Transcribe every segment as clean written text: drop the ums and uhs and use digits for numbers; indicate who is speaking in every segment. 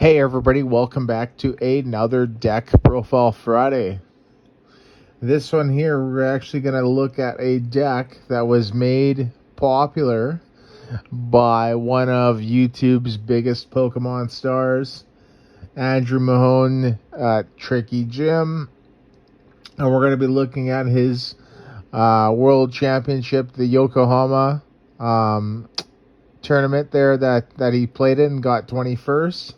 Speaker 1: Hey everybody, welcome back to another Deck Profile Friday. This one here, we're actually going to look at a deck that was made popular by one of YouTube's biggest Pokemon stars, Andrew Mahones Tricky Jim. And we're going to be looking at his World Championship, the Yokohama tournament there that he played in and got 21st.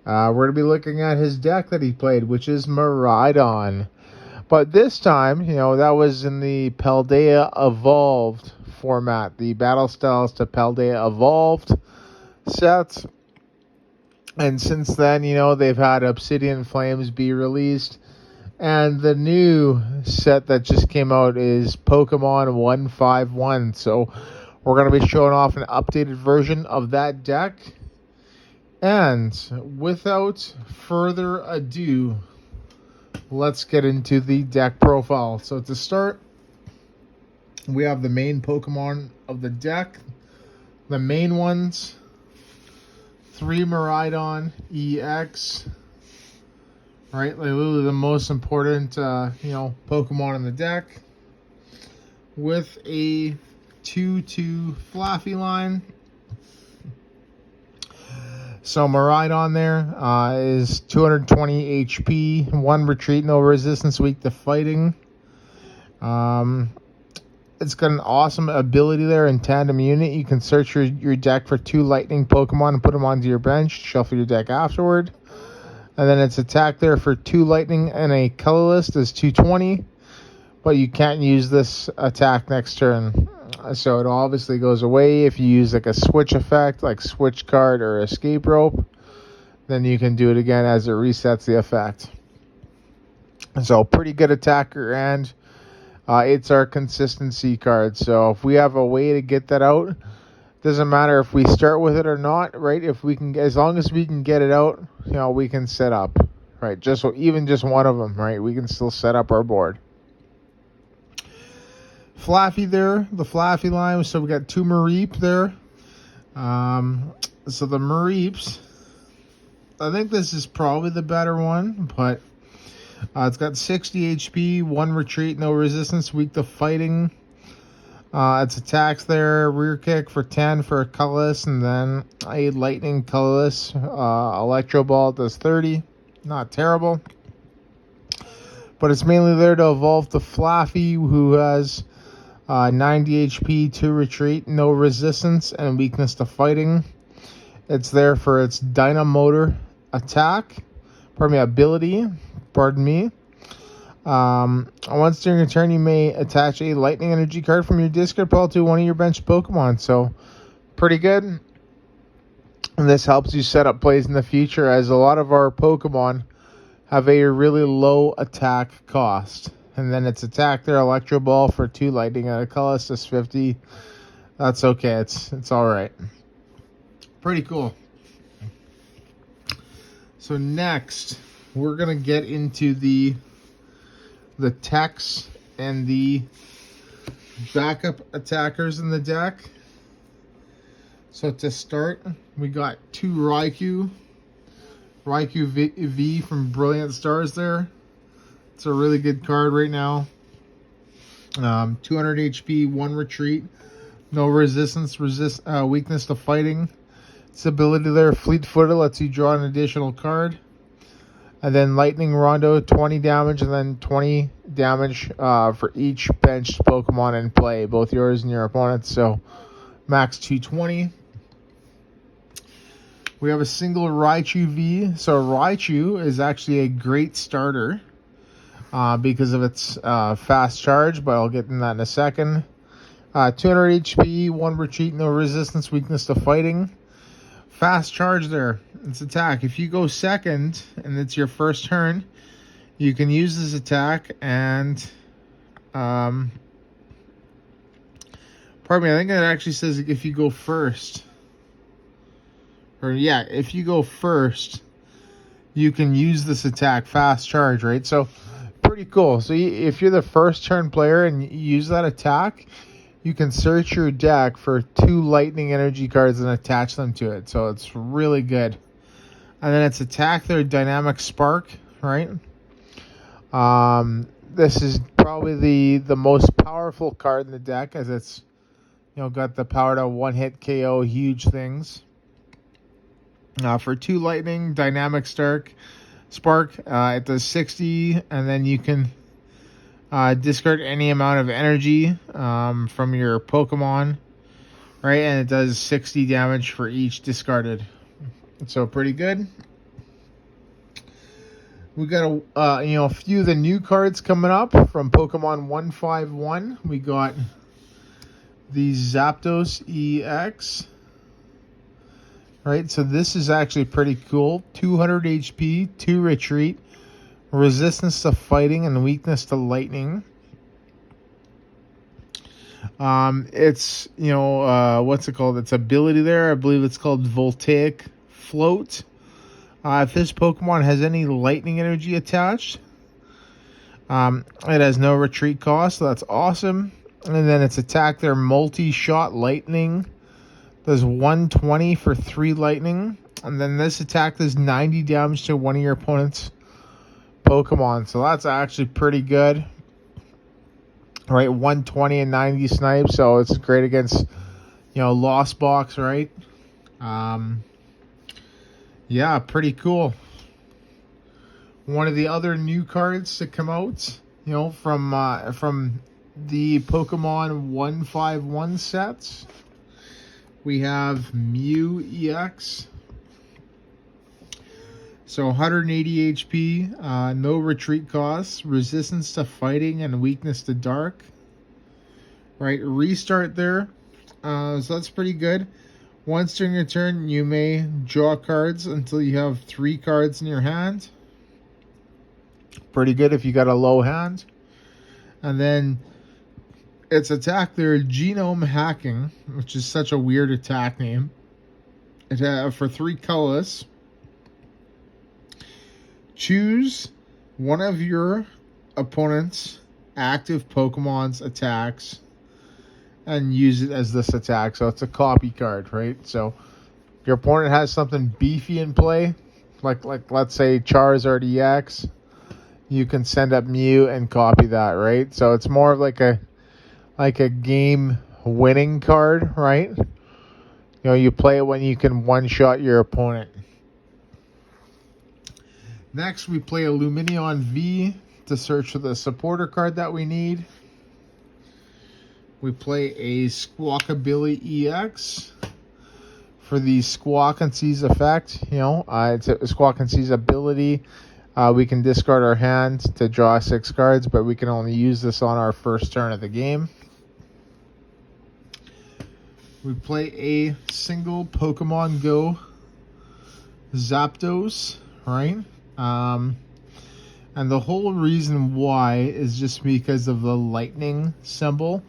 Speaker 1: We're going to be looking at his deck that he played, which is Miraidon. But this time, that was in the Paldea Evolved format. The Battle Styles to Paldea Evolved sets. And since then, they've had Obsidian Flames be released. And the new set that just came out is Pokemon 151. So we're going to be showing off an updated version of that deck. And without further ado, let's get into the deck profile. So to start, we have the main Pokemon of the deck. The main ones, 3 Miraidon EX. Right, like literally the most important, Pokemon in the deck. With a 2/2 Flaaffy line. So Miraidon there is 220 HP, 1 retreat, no resistance, weak to fighting. It's got an awesome ability there in tandem unit. You can search your deck for 2 lightning Pokemon and put them onto your bench. Shuffle your deck afterward. And then its attack there for 2 lightning and a colorless is 220. But you can't use this attack next turn. So it obviously goes away if you use like a switch effect, like switch card or escape rope. Then you can do it again as it resets the effect. So pretty good attacker, and it's our consistency card. So if we have a way to get that out, doesn't matter if we start with it or not, right? If we can, as long as we can get it out, we can set up, right? Even just one of them, right? We can still set up our board. Flaaffy there, the Flaaffy line. So we got 2 Mareep there. So the Mareeps, I think this is probably the better one, but it's got 60 HP, 1 retreat, no resistance, weak to fighting. Its attacks there, rear kick for 10 for a colorless, and then a lightning colorless. Electro Ball does 30. Not terrible. But it's mainly there to evolve the Flaaffy, who has 90 HP, 2 retreat, no resistance, and weakness to fighting. It's there for its Dynamotor ability. Once during a turn, you may attach a lightning energy card from your discard pile to one of your bench Pokemon. So, pretty good. And this helps you set up plays in the future, as a lot of our Pokemon have a really low attack cost. And then its attack there, Electro Ball for 2 lightning and a colorless is 50. That's okay. It's all right. Pretty cool. So next, we're gonna get into the techs and the backup attackers in the deck. So to start, we got 2 Raikou V from Brilliant Stars there. It's a really good card right now. 200 HP, 1 retreat, no resistance, weakness to fighting. Its ability there, Fleet Footer, lets you draw an additional card. And then Lightning Rondo, 20 damage, and then 20 damage for each benched Pokemon in play, both yours and your opponent's. So max 220. We have a single Raichu V. So Raichu is actually a great starter because of its fast charge, but I'll get in that in a second. 200 HP, 1 retreat, no resistance, weakness to fighting. Fast charge there. Its attack. If you go second and it's your first turn, you can use this attack and pardon me, I think it actually says if you go first. Or yeah, if you go first, you can use this attack, fast charge, right? So pretty cool. So if you're the first turn player and you use that attack, you can search your deck for 2 lightning energy cards and attach them to it. So it's really good. And then its attack there, Dynamic Spark, right? This is probably the most powerful card in the deck, as it's, you know, got the power to one-hit KO huge things. For 2 lightning, Dynamic Spark, it does 60, and then you can discard any amount of energy from your Pokemon, right? And it does 60 damage for each discarded. So pretty good. We got a few of the new cards coming up from Pokemon 151. We got the Zapdos EX. Right, so this is actually pretty cool. 200 HP, 2 retreat, resistance to fighting, and weakness to lightning. It's, what's it called? Its ability there, I believe it's called Voltaic Float. If this Pokemon has any lightning energy attached, it has no retreat cost, so that's awesome. And then its attack there, multi-shot lightning. Does 120 for 3 lightning. And then this attack does 90 damage to one of your opponent's Pokemon. So that's actually pretty good. Right, 120 and 90 snipe. So it's great against, Lost Box, right? Yeah, pretty cool. One of the other new cards to come out, from the Pokemon 151 sets. We have Mew EX. So 180 HP, no retreat costs, resistance to fighting, and weakness to dark. Right, restart there. So that's pretty good. Once during your turn, you may draw cards until you have 3 cards in your hand. Pretty good if you got a low hand. And then its attack there, Genome Hacking, which is such a weird attack name. It for 3 colors. Choose one of your opponent's active Pokemon's attacks and use it as this attack. So it's a copy card, right? So if your opponent has something beefy in play, like let's say Charizard EX, you can send up Mew and copy that, right? So it's more of like a game winning card, right? You play it when you can one-shot your opponent. Next, we play a Lumineon V to search for the supporter card that we need. We play a Squawkabilly EX for the Squawk and Seize effect. It's a Squawk and Seize ability. We can discard our hand to draw 6 cards, but we can only use this on our first turn of the game. We play a single Pokemon Go Zapdos, right? And the whole reason why is just because of the lightning symbol.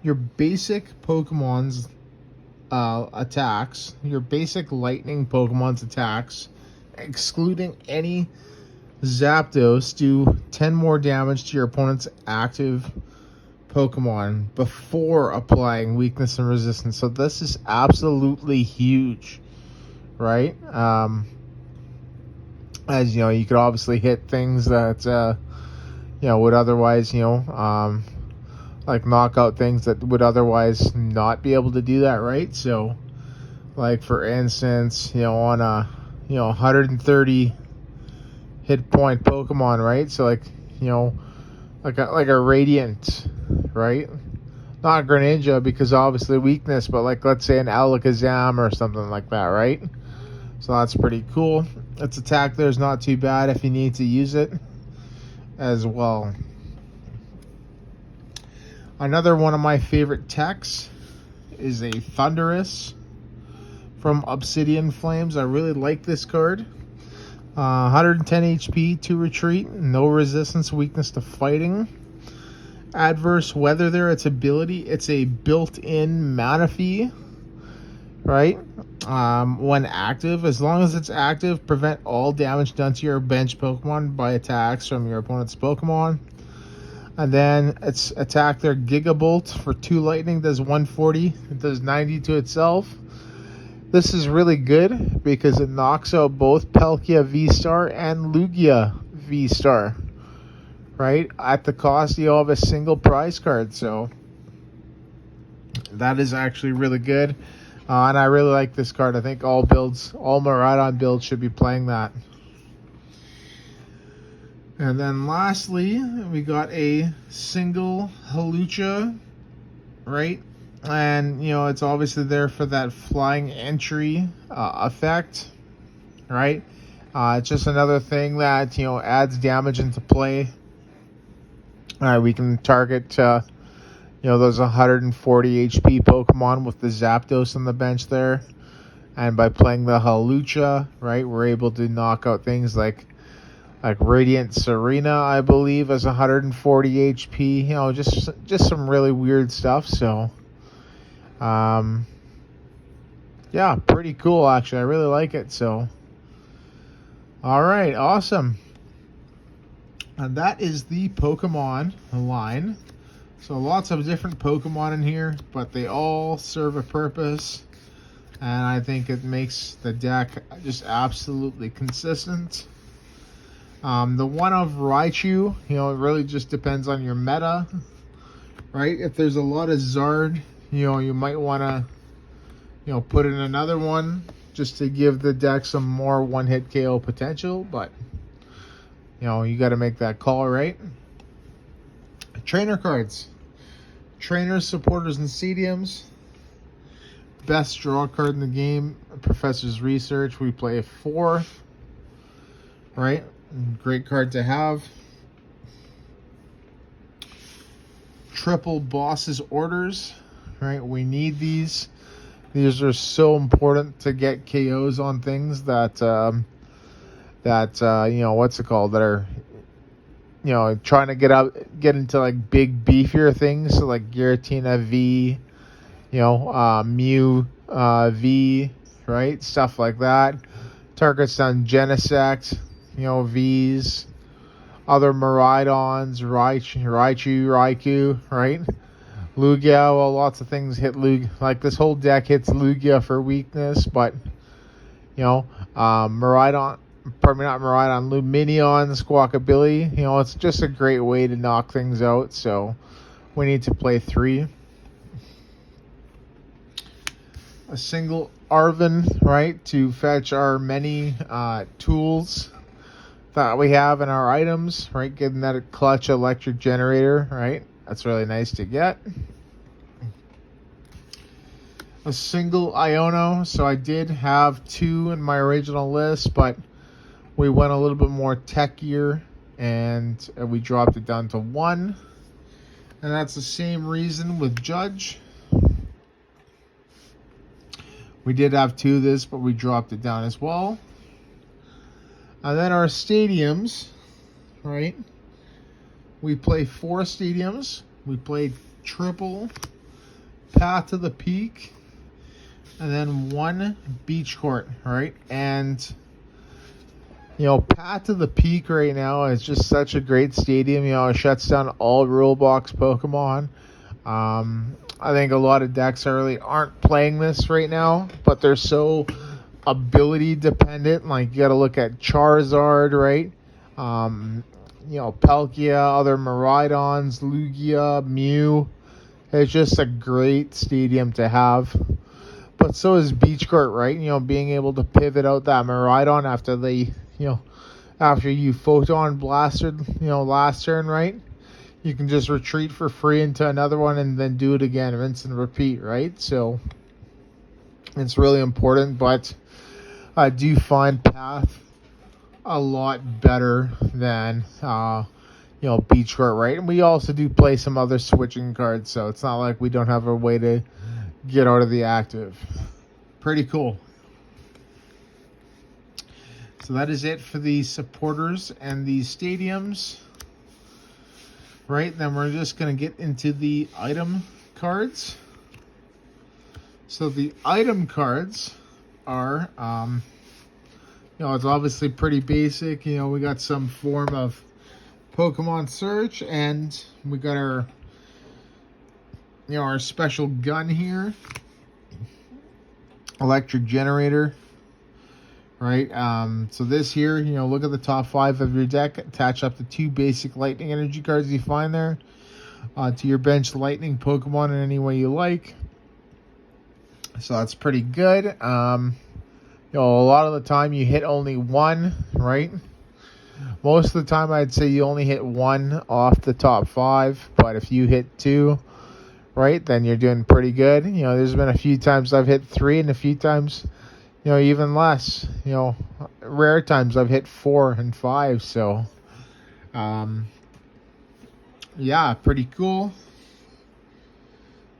Speaker 1: Your basic Pokemon's attacks, your basic lightning Pokemon's attacks, excluding any Zapdos, do 10 more damage to your opponent's active Pokemon before applying weakness and resistance. So this is absolutely huge, right? As you could obviously hit things that would otherwise like knock out things that would otherwise not be able to do that, right? So like for instance, on a 130 hit point Pokemon, right? So like like a Radiant, right? Not Greninja because obviously weakness, but like let's say an Alakazam or something like that, right? So that's pretty cool. Its attack there is not too bad if you need to use it as well. Another one of my favorite techs is a Thundurus from Obsidian Flames. I really like this card. 110 HP, 2 retreat, no resistance, weakness to fighting. Adverse weather there, its ability, it's a built-in Manaphy, right? When active, as long as it's active, prevent all damage done to your bench Pokemon by attacks from your opponent's Pokemon. And then its attack there, Gigabolt for 2 lightning, does 140. It does 90 to itself. This is really good because it knocks out both Palkia V-Star and Lugia V-Star, right? At the cost of a single prize card, so that is actually really good. And I really like this card. I think all Miraidon builds should be playing that. And then lastly, we got a single Hawlucha, right? And, you know, it's obviously there for that flying entry effect, right? It's just another thing that, you know, adds damage into play. We can target, you know, those 140 HP Pokemon with the Zapdos on the bench there. And by playing the Hawlucha, right, we're able to knock out things like Radiant Serena, I believe, as 140 HP. You know, just some really weird stuff. So, yeah, pretty cool, actually. I really like it. So, all right, awesome. And that is the Pokemon line. So lots of different Pokemon in here, but they all serve a purpose. And I think it makes the deck just absolutely consistent. The one of Raichu, you know, it really just depends on your meta, right? If there's a lot of Zard, you know, you might want to, you know, put in another one just to give the deck some more one-hit KO potential. But, you know, you got to make that call, right? Trainer cards. Trainers, supporters, and stadiums. Best draw card in the game. Professor's Research. We play 4. Right? Great card to have. Triple Boss's Orders. Right? We need these. These are so important to get KOs on things that, you know, what's it called? That are, you know, trying to get into like big beefier things, so like Giratina V, you know, Mew V, right? Stuff like that. Targets on Genesect, you know, Vs, other Miraidons, Raichu, right? Lugia, well, lots of things hit Lugia. Like this whole deck hits Lugia for weakness, but, you know, Lumineon, Squawkabilly, you know, it's just a great way to knock things out. So we need to play 3. A single Arven, right, to fetch our many tools that we have in our items, right? Getting that clutch electric generator, right? That's really nice to get. A single Iono. So I did have 2 in my original list, but we went a little bit more techier and we dropped it down to 1. And that's the same reason with Judge. We did have 2 of this, but we dropped it down as well. And then our stadiums, right? We play 4 stadiums. We played triple Path to the Peak, and then 1 beach court, right? And, you know, Path to the Peak right now is just such a great stadium. You know, it shuts down all rule box Pokemon. I think a lot of decks really aren't playing this right now, but they're so ability dependent. Like, you got to look at Charizard, right? You know, Palkia, other Miraidons, Lugia, Mew. It's just a great stadium to have. But so is Beach Court, right? You know, being able to pivot out that Miraidon after after you Photon Blasted, you know, last turn, right? You can just retreat for free into another one and then do it again, rinse and repeat, right? So it's really important, but I do find Path a lot better than, you know, Beach Court, right? And we also do play some other switching cards, so it's not like we don't have a way to get out of the active. Pretty cool. So that is it for the supporters and the stadiums. Right, then we're just going to get into the item cards. So the item cards are, you know, it's obviously pretty basic. You know, we got some form of Pokemon search, and we got our, you know, our special gun here. electric generator, right? So this here, you know, look at the top 5 of your deck. Attach up to 2 basic lightning energy cards you find there to your bench lightning Pokemon in any way you like. So that's pretty good. You know, a lot of the time you hit only 1, right? Most of the time I'd say you only hit 1 off the top 5, but if you hit 2, right, then you're doing pretty good. You know, there's been a few times I've hit 3 and a few times, you know, even less. You know, rare times I've hit 4 and 5. So, yeah, pretty cool.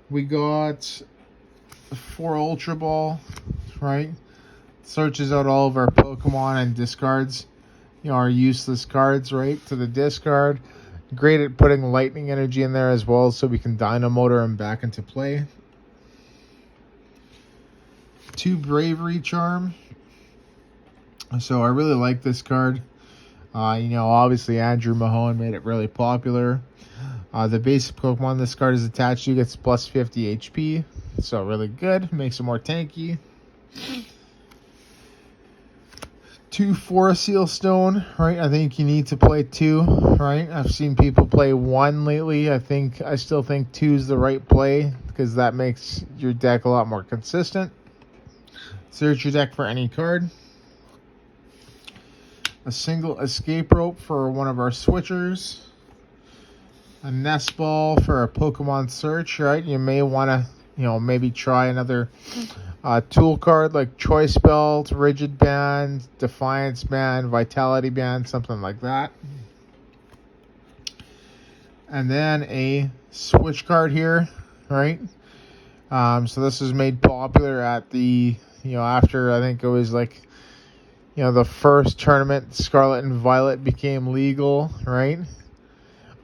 Speaker 1: We got 4 Ultra Ball, right? Searches out all of our Pokemon and discards, you know, our useless cards, right, to the discard. Great at putting lightning energy in there as well, so we can Dynamotor them back into play. 2 Bravery Charm. So I really like this card. You know, obviously Andrew Mahones made it really popular. The basic Pokemon this card is attached to gets plus 50 HP. So really good. Makes it more tanky. 2 Forest Seal Stone, right? I think you need to play 2, right? I've seen people play 1 lately. I still think 2 is the right play because that makes your deck a lot more consistent. Search your deck for any card. A single escape rope for one of our switchers. A nest ball for a Pokemon search, right? You may want to, you know, maybe try another tool card like Choice Belt, Rigid Band, Defiance Band, Vitality Band, something like that. And then a switch card here, right? So this was made popular at the, you know, after I think it was like, you know, the first tournament, Scarlet and Violet became legal, right?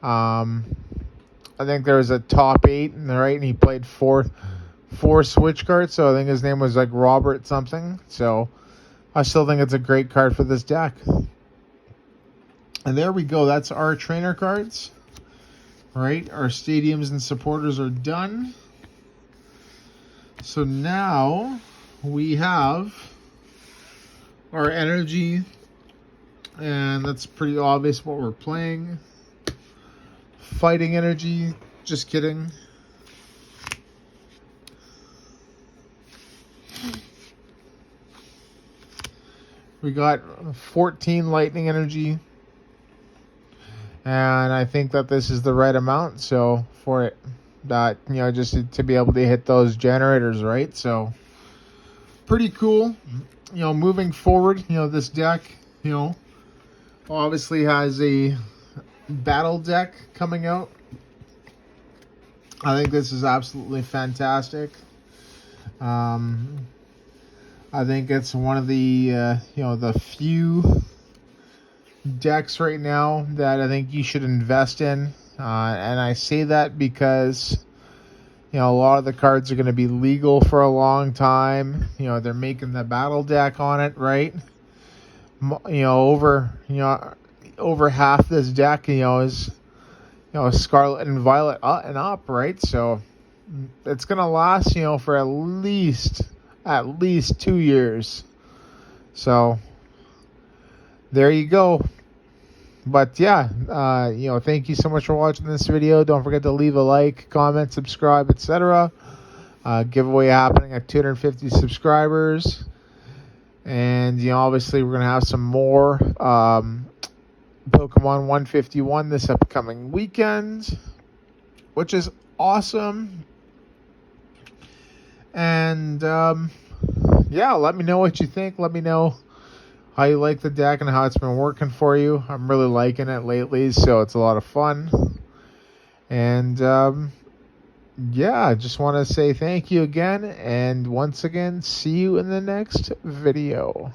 Speaker 1: I think there was a top 8, right? And he played 4 switch cards, so I think his name was like Robert something. So I still think it's a great card for this deck. And there we go. That's our trainer cards, right? Our stadiums and supporters are done. So now we have our energy, and that's pretty obvious what we're playing. Fighting energy, just kidding. We got 14 lightning energy, and I think that this is the right amount. So for it, that, you know, just to be able to hit those generators, right? So pretty cool. You know, moving forward, you know, this deck, you know, obviously has a battle deck coming out. I think this is absolutely fantastic. I think it's one of the you know, the few decks right now that I think you should invest in, and I say that because, you know, a lot of the cards are going to be legal for a long time. You know, they're making the battle deck on it, right? You know, over half this deck, you know, is, you know, Scarlet and Violet and up, right? So it's gonna last, you know, for at least 2 years. So there you go. But yeah, you know, thank you so much for watching this video. Don't forget to leave a like, comment, subscribe, etc. Giveaway happening at 250 subscribers. And, you know, obviously we're going to have some more Pokemon 151 this upcoming weekend, which is awesome. And, yeah, let me know what you think. Let me know how you like the deck and how it's been working for you. I'm really liking it lately, so it's a lot of fun. And, yeah, I just want to say thank you again. And once again, see you in the next video.